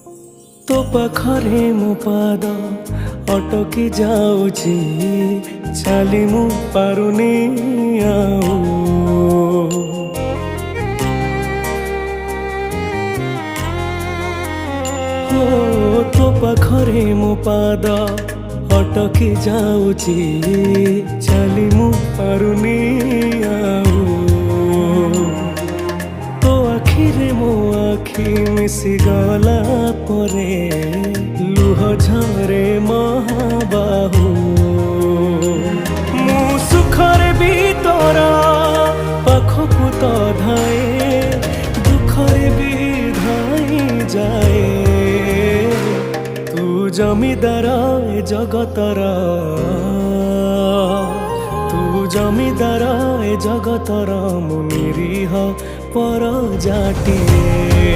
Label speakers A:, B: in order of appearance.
A: तो पाखरे मो पाद अटकी जाऊची चाली मु पारुनी आऊ तो पाखरे मो पाद अटकी जाऊची चाली मु पारुनी आऊ तो आखिरे मो आखि मिसी गला परे लुह झरे महाबाहु मु सुखरे भी तोरा पाखकु तो धाए दुखरे भी धाई जाए तू जमीदार ए जगतर तू जमीदार ए जगतर मु निरीह पर जाटिए।